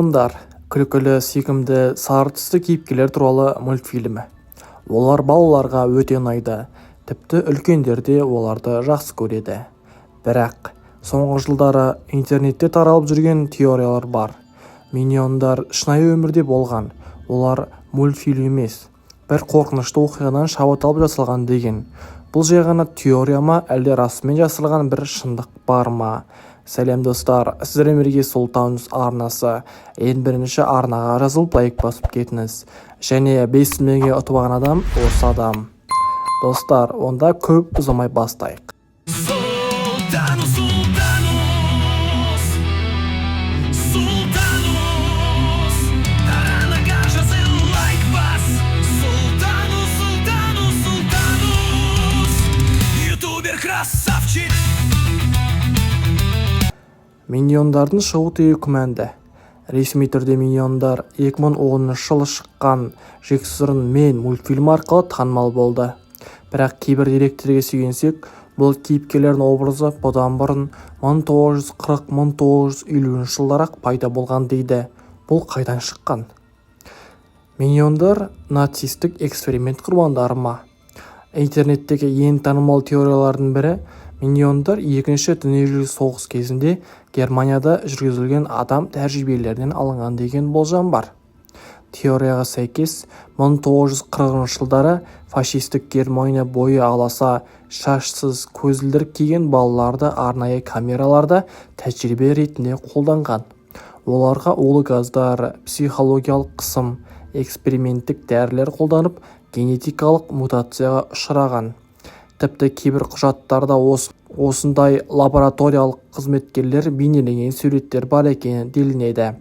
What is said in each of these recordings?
Миллиондар күлкілі, сүйкімді, сары түсті кейіпкерлер туралы мультфильмі. Олар балаларға өте ұнайды, тіпті үлкендер де оларды жақсы көреді. Бірақ соңғы жылдары интернетте таралып жүрген теориялар бар. Миньондар шынайы өмірде болған, олар мультфильм емес, бір қорқынышты оқиғадан шабыт алып жасалған деген. Бұл жай ғана теория ма, әлде расымен жасалған бір шындық бар ма? Сәлем достар, сіздермен бірге Сұлтан арнасы ең бірінші арнаға жазылып лайк басып кетіңіз. Және 5 миллионге ұтып алған адам осы адам. Достар, онда көп ұзамай бастайық. Миньондардың шығу тегі күмәнді. Ресми түрде Миньондар 2010 жылы шыққан Жексұрын мен мультфильмі арқылы танымал болды. Бірақ кейбір деректерге сүйенсек, бұл кейіпкерлердің образы бұдан бұрын 1940-1950 жылдары пайда болған дейді. Бұл қайдан шыққан? Миньондар нацистік эксперимент құрбандары ма? Интернеттегі ең танымал теориялардың бірі Миньондар екінші дүниежүзілік соғыс кезінде Германияда жүргізілген адам тәжірибелерінен алынған деген болжам бар. Теорияға сәйкес 1940 жылдары фашистік Германия бойы аласа, шашсыз, көзілдірік киген балаларды арнайы камераларда тәжірибе ретінде қолданған. Оларға улы газдар, психологиялық қысым, эксперименттік дәрілер қолданып, генетикалық мутацияға ұшыраған. Тіпті кейбір құжаттарда осындай лабораториялық қызметкерлер бейнеленген суреттер бар екені делінеді.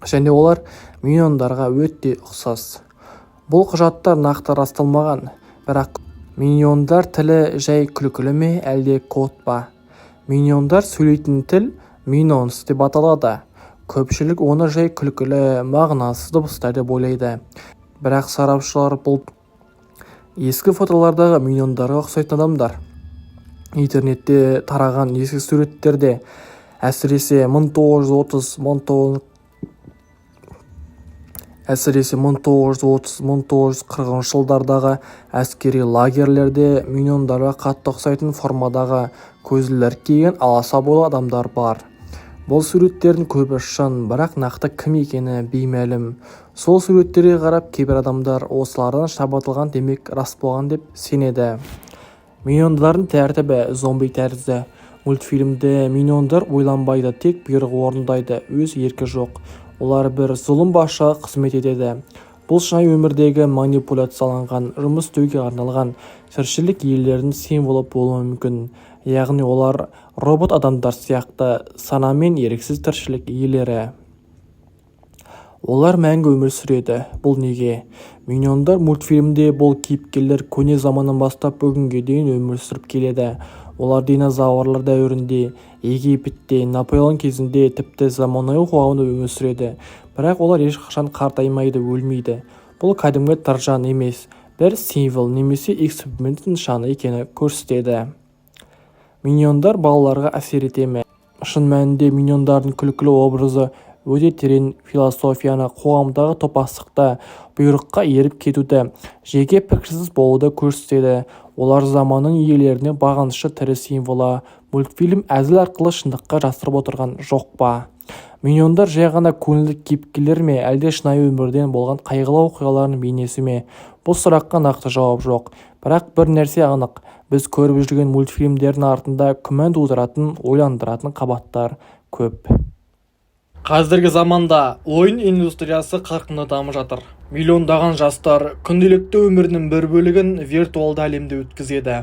Және олар миньондарға өте ұқсас. Бұл құжаттар нақты расталмаған, бірақ миньондар тілі жай күлкілі ме, әлде код ба? Миньондар сөйлейтін тіл минонс деп аталады. Көпшілік оны жай күлкілі, мағынасыз дыбыстар деп ойлайды. Бірақ сарапшылар бұл ескі фотолардағы миньондарға ұқсайтын адамдар. Интернетте тараған ескі суреттерде әсіресе 1930-1940 жылдардағы әскери лагерлерде миньондарға қатты ұқсайтын формадағы көзілдірік киген аласа бойлы адамдар бар. Бұл суреттердің көбі шын, бірақ нақты кім екені беймәлім. Сол суреттерге қарап, кейбір адамдар осылардан шабытылған демек рас болған деп сенеді. Миньондардың тәртібі зомби тәрізді. Мультфильмде миньондар ойланбайды, тек бұйрық орындайды, өз еркі жоқ. Олар бір зұлым басшыға қызмет етеді. Бұл шынайы өмірдегі манипуляцияланған, жұмыс істеуге арналған тіршілік иелерінің символы болуы мүмкін. Яғни олар робот адамдар сияқты санамен еріксіз тіршілік иелері. Олар мәңгі өмір сүреді. Бұл неге? Миньондар мультфильмде бұл кейіпкерлер көне заманнан бастап бүгінге дейін өмір сүріп келеді. Олар динозаврлар дәуірінде, Египетте, Наполеон кезінде тіпті заманауи қоғамда өмір сүреді. Бірақ олар ешқашан қартаймайды, өлмейді. Бұл кәдімгі тыржан емес, бір символ немесе эксперимент нышаны екені көрсетеді. Миньондар балаларға әсер ете ме? Шын мәнінде миньондардың күлкілі образы өте терең философияны, қоғамдағы топастықта бұйрыққа еріп кетуді, жеке пікірсіз болуды көрсетеді. Олар заманның иелеріне бағынышты тірі символы. Мультфильм әзіл арқылы шындыққа жасырып отырған жоқ па? Миньондар жай ғана көңілді кейіпкерлер ме, әлде шынайы өмірден болған қайғылы оқиғалардың бейнесі ме? Бұл сұраққа нақты жауап жоқ. Бірақ бір нәрсе анық, біз көріп жүрген мультфильмдердің артында күмән тудыратын, ойландыратын қабаттар көп. Қазіргі заманда ойын индустриясы қарқынды дамып жатыр. Миллиондаған жастар күнделікті өмірінің бір бөлігін виртуалды әлемде өткізеді.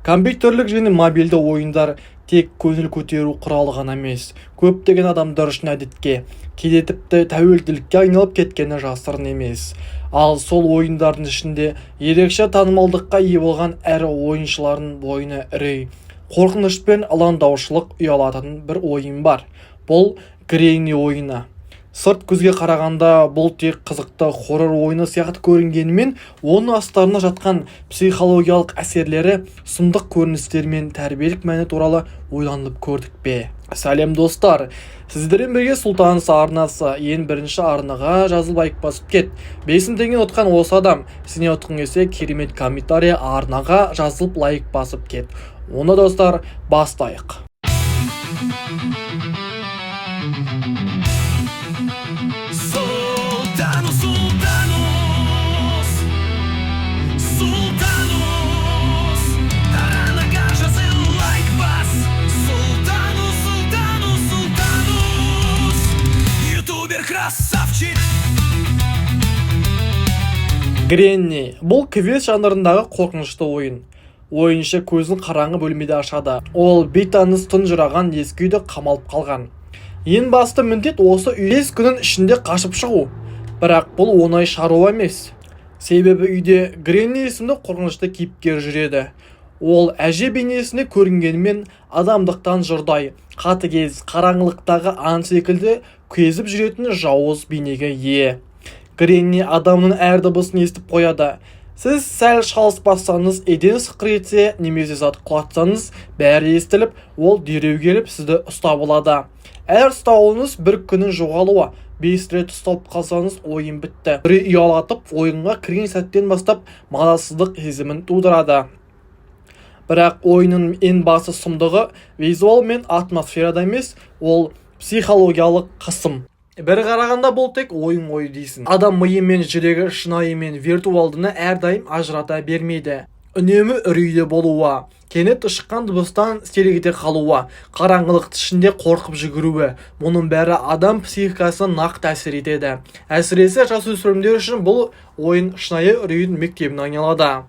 Компьютерлік және мобильді ойындар тек көңіл көтеру құралы ғана емес, көптеген адамдар үшін әдетке, кейде тіпті тәуелділікке айналып кеткені жасырын емес. Ал сол ойындардың ішінде ерекше танымалдыққа ие болған әрі ойыншылардың бойына үрей, қорқыныш пен алаңдаушылық ұялатын бір ойын бар. Бұл Грейни ойыны. Сырт көзге қарағанда бұл тек қызықты хоррор ойыны сияқты көрінгенімен, оның астарына жатқан психологиялық әсерлері, сұмдық көріністер мен тәрбиелік мәні туралы ойланып көрдік пе? Сәлем достар, сіздермен бірге Сұлтаныс арнасы ең бірінші арнаға жазылып лайк басып кет. 5 теңге ұтқан осы адам, сене ұтқың келсе керемет комментарий арнаға жазылып лайк басып кет. Оны достар, бастайық. Гренни бұл квест жанрындағы қорқынышты ойын. Ойыншы көзін қараңғы бөлмеде ашады. Ол бейтаныс тұнжыраған ескі үйде қамалып қалған. Ең басты міндет осы 5 күннің ішінде қашып шығу. Бірақ бұл оңай шаруа емес. Себебі үйде Гренни есімді қорқынышты кейіпкер жүреді. Ол әже бейнесіне көрінгенімен адамдықтан жұрдай, қатыгез, қараңғылықтағы аң секілді кезіп жүретін жауыз бейнеге ие. Гренни адамның әр дыбысын естіп қояды. Сіз сәл шалыс бассаңыз, еден сықыр етсе, немесе зат құлатсаңыз, бәрі естіліп, ол дереу келіп сізді ұстап алады. Әр ұстауыңыз бір күннің жоғалуы. 5 рет ұсталып қалсаңыз, ойын бітті. Бірі ұялатып, ойынға кірген сәттен бастап мазасыздық сезімін тудырады. Бірақ ойынның ең басы сұмдығы визуал мен атмосферада емес, ол психологиялық қысым. Бір қарағанда бұл тек ойын дейсің. Адам миы мен жүрегі шынайы мен виртуалдыны әрдайым ажырата бермейді. Үнемі үрейде болуы, кенет шыққан дыбыстан сергіде қалуы, қараңғылық ішінде қорқып жүгіруі, мұның бәрі адам психикасына нақты әсер етеді. Әсіресе жасөспірімдер үшін бұл ойын шынайы үрейдің мектебін айналады.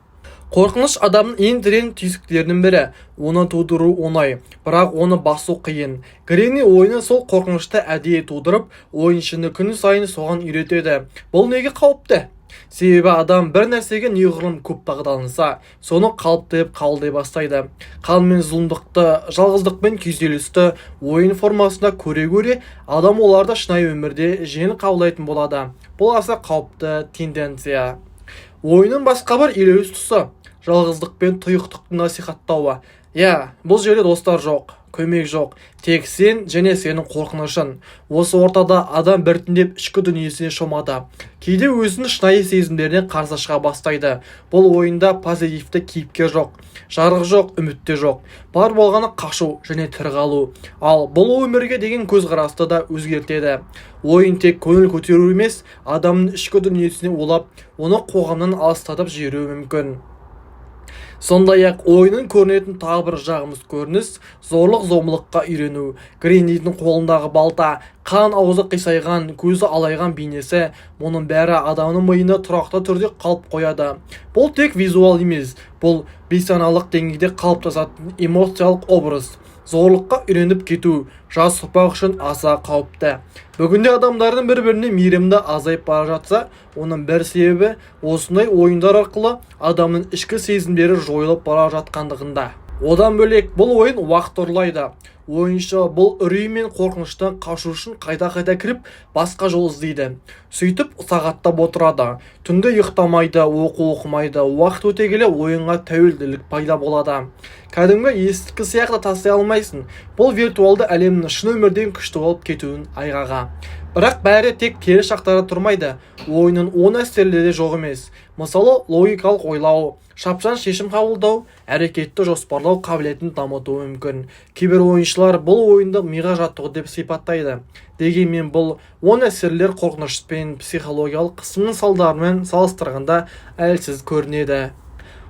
Қорқыныш адамның ең терең түйсіктерінің бірі. Оны тудыру оңай, бірақ оны басу қиын. Гренни ойыны сол қорқынышты әдейі тудырып, ойыншыны күн сайын соған үйретеді. Бұл неге қауіпті? Себебі адам бір нәрсеге неғұрлым көп дағдыланса, соны қалыптап қабылдай бастайды. Қан мен зұлымдықты, жалғыздықпен күйзелісті ойын формасында көре-көре, адам оларды шынайы өмірде жеңіл қабылдайтын болады. Бұл аса қауіпті тенденция. Ойынның басқа бір елеусіз тұсы жалғыздық пен тұйықтықты насихаттауы. Бұл жерде достар жоқ, көмек жоқ, тек сен және сенің қорқынышың. Осы ортада адам біртіндеп ішкі дүниесіне шомады. Кейде өзінің шынайы сезімдеріне қарсы шыға бастайды. Бұл ойында позитивті кейіпкер жоқ, жарық жоқ, үмітте жоқ. Бар болғаны қашу және тірі қалу. Ал бұл өмірге деген көзқарасты да өзгертеді. Ойын тек көңіл көтеру емес, адамның ішкі дүниесіне олап, оны қоғамнан алыстатып жіберуі мүмкін. Сондай-ақ ойынның көрінетін тағы бір жағымыз көрініс зорлық-зомбылыққа үйрену. Греннидің қолындағы балта, қан аузы қисайған, көзі алайған бейнесі, мұның бәрі адамның миына тұрақты түрде қалып қояды. Бұл тек визуал емес, бұл бейсаналық деңгейде қалыптасатын эмоциялық образ. Зорлыққа үйреніп кету жас ұрпақ үшін аса қауіпті. Бүгінде адамдардың бір-біріне мейірімді азайып бара жатса, оның бір себебі осындай ойындар арқылы адамның ішкі сезімдері жойылып бара жатқандығында. Одан бөлек бұл ойын уақыт ұрлайды. Ойыншы бұл үрей мен қорқыныштан қашу үшін қайта-қайта кіріп, басқа жол іздейді. Сөйтіп сағаттап отырады. Түнде ұйықтамайды, оқымайды. Уақыт өте келе ойынға тәуелділік пайда болады. Кәдімгі ескі сияқты тастай алмайсың. Бұл виртуалды әлемнің шын өмірден күшті болып кетуін айғаға. Бірақ бәрі тек теріс жақтары тұрмайды. Ойынның оң әсерлері жоқ емес. Мысалы, логикалық ойлау, шапшаң шешім қабылдау, әрекетті жоспарлау қабілетін дамытуы мүмкін. Кейбір ойыншылар бұл ойынды миға жаттығу деп сипаттайды. Дегенмен бұл оң әсерлер қорқыныш пен психологиялық қысымның салдарымен салыстырғанда әлсіз көрінеді.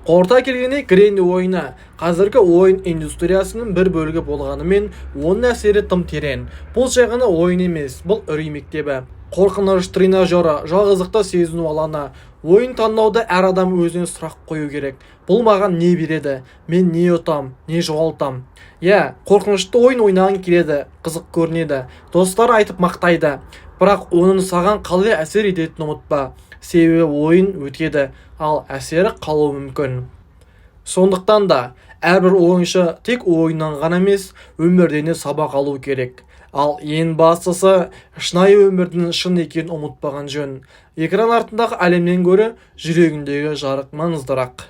Қорыта келгенде Гренни ойыны қазіргі ойын индустриясының бір бөлігі болғанымен оның әсері тым терең. Бұл жай ғана ойын емес, бұл үрей мектебі. Қорқыныш тренажері, жалғыздықты сезіну алаңы. Ойын таңдауда әр адам өзіне сұрақ қою керек. Бұл маған не береді? Мен не ұтам, не жоғалтам? Қорқынышты ойын ойнаған келеді, қызық көрінеді. Достар айтып мақтайды. Бірақ оның саған қалай әсер ететінін ұмытпа. Себебі ойын өтеді, ал әсері қалуы мүмкін. Сондықтан да әрбір ойыншы тек ойыннан ғана емес, өмірден де сабақ алу керек. Ал ең бастысы шынайы өмірдің шын екенін ұмытпаған жөн. Экран артындағы әлемнен гөрі жүрегіндегі жарық маңыздырақ.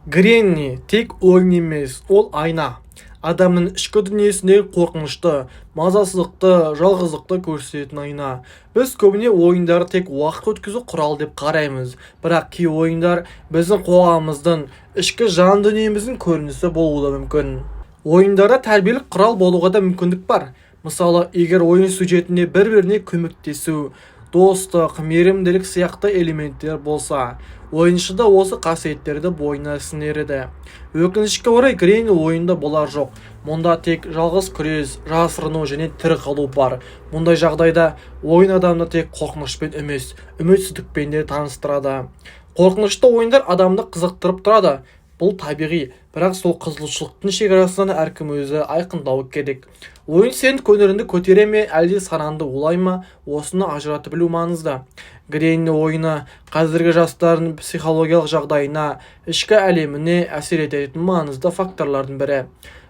Гренни тек ойын емес, ол айна. адамның ішкі дүниесіндегі қорқынышты, мазасыздықты, жалғыздықты көрсететін айна. Біз көбіне ойындарды тек уақыт өткізу құралы деп қараймыз, бірақ кей ойындар біздің қоғамымыздың, ішкі жан дүниеміздің көрінісі болуы да мүмкін. Ойындарда тәрбиелік құрал болуға да мүмкіндік бар. Мысалы, егер ойын сюжетінде бір-біріне көмектесу, достық, мейірімділік сияқты элементтер болса, ойыншыда осы қасиеттерді бойына сіңіреді. Өкінішке орай Грейн ойында болар жоқ. Мұнда тек жалғыз күрес, жасырыну және тірі қалу бар. Мұндай жағдайда ойын адамды тек қорқынышпен емес, үмітсіздікпен де таныстырады. Қорқынышты ойындар адамды қызықтырып тұрады. Бұл табиғи, бірақ сол қызығушылықтың шекарасынан әркім өзі айқындауы керек. Ойын сенің көңіліңді көтере ме, әлде санаңды улай ма, осыны ажыратып білу маңызды. Грейн ойыны қазіргі жастардың психологиялық жағдайына, ішкі әлеміне әсер ететін маңызды факторлардың бірі.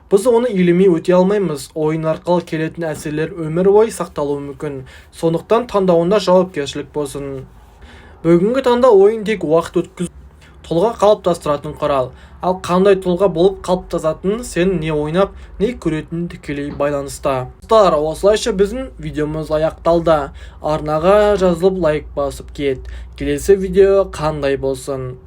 Біз оны елемей өте алмаймыз. Ойын арқылы келетін әсерлер өмір бойы сақталуы мүмкін. Сондықтан таңдауында жауапкершілік болсын. Бүгінгі таңда ойын тек уақыт өткізу тұлға қалыптастыратын құрал. Ал қандай тұлға болып қалыптасатынын сен не ойнап, не көретін тікелей байланысты. Осылайша біздің видеомыз аяқталды. Арнаға жазылып лайк басып кет. Келесі видео қандай болсын?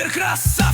Красавчик!